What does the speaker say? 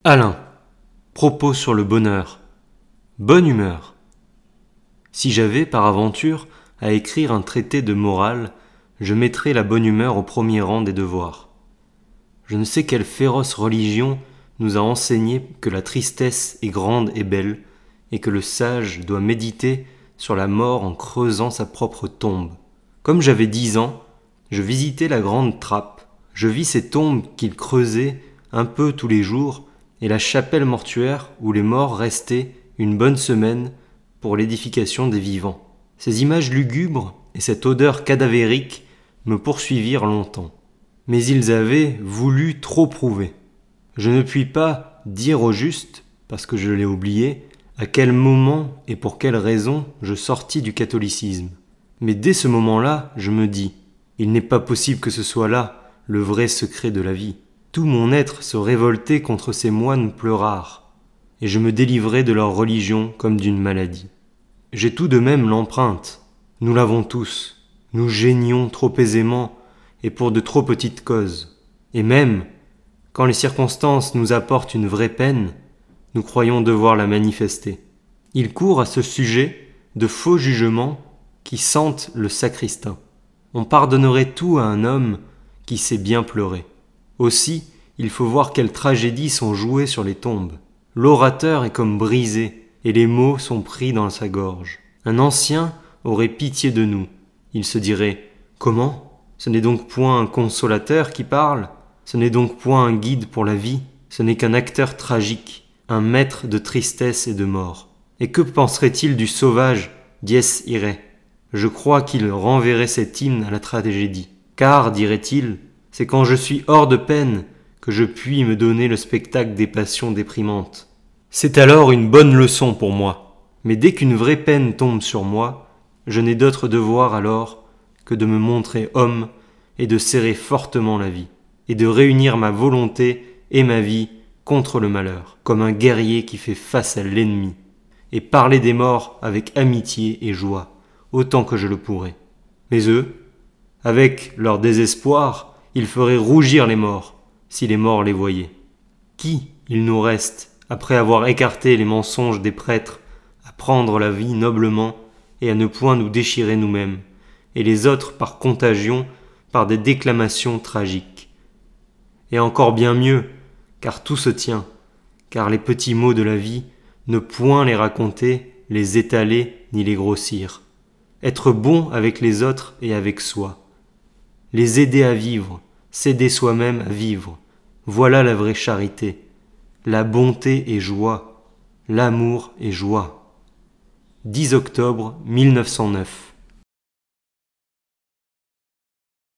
Alain, propos sur le bonheur. Bonne humeur. Si j'avais, par aventure, à écrire un traité de morale, je mettrais la bonne humeur au premier rang des devoirs. Je ne sais quelle féroce religion nous a enseigné que la tristesse est grande et belle, et que le sage doit méditer sur la mort en creusant sa propre tombe. Comme j'avais 10 ans, je visitais la grande trappe. Je vis ces tombes qu'il creusait un peu tous les jours, et la chapelle mortuaire où les morts restaient une bonne semaine pour l'édification des vivants. Ces images lugubres et cette odeur cadavérique me poursuivirent longtemps. Mais ils avaient voulu trop prouver. Je ne puis pas dire au juste, parce que je l'ai oublié, à quel moment et pour quelle raison je sortis du catholicisme. Mais dès ce moment-là, je me dis, il n'est pas possible que ce soit là le vrai secret de la vie. Tout mon être se révoltait contre ces moines pleurards, et je me délivrais de leur religion comme d'une maladie. J'ai tout de même l'empreinte, nous l'avons tous, nous geignons trop aisément et pour de trop petites causes. Et même, quand les circonstances nous apportent une vraie peine, nous croyons devoir la manifester. Il court à ce sujet de faux jugements qui sentent le sacristain. On pardonnerait tout à un homme qui sait bien pleurer. Aussi, il faut voir quelles tragédies sont jouées sur les tombes. L'orateur est comme brisé, et les mots sont pris dans sa gorge. Un ancien aurait pitié de nous. Il se dirait « Comment ? Ce n'est donc point un consolateur qui parle ? Ce n'est donc point un guide pour la vie ? Ce n'est qu'un acteur tragique, un maître de tristesse et de mort. Et que penserait-il du sauvage Dies irae ? Je crois qu'il renverrait cet hymne à la tragédie. Car, dirait-il, c'est quand je suis hors de peine que je puis me donner le spectacle des passions déprimantes. C'est alors une bonne leçon pour moi. Mais dès qu'une vraie peine tombe sur moi, je n'ai d'autre devoir alors que de me montrer homme et de serrer fortement la vie, et de réunir ma volonté et ma vie contre le malheur, comme un guerrier qui fait face à l'ennemi, et parler des morts avec amitié et joie, autant que je le pourrai. Mais eux, avec leur désespoir, ils feraient rougir les morts, si les morts les voyaient. Qui, il nous reste, après avoir écarté les mensonges des prêtres, à prendre la vie noblement et à ne point nous déchirer nous-mêmes, et les autres par contagion, par des déclamations tragiques. Et encore bien mieux, car tout se tient, car les petits mots de la vie, ne point les raconter, les étaler, ni les grossir. Être bon avec les autres et avec soi. Les aider à vivre, s'aider soi-même à vivre. Voilà la vraie charité. La bonté et joie, l'amour et joie. 10 octobre 1909.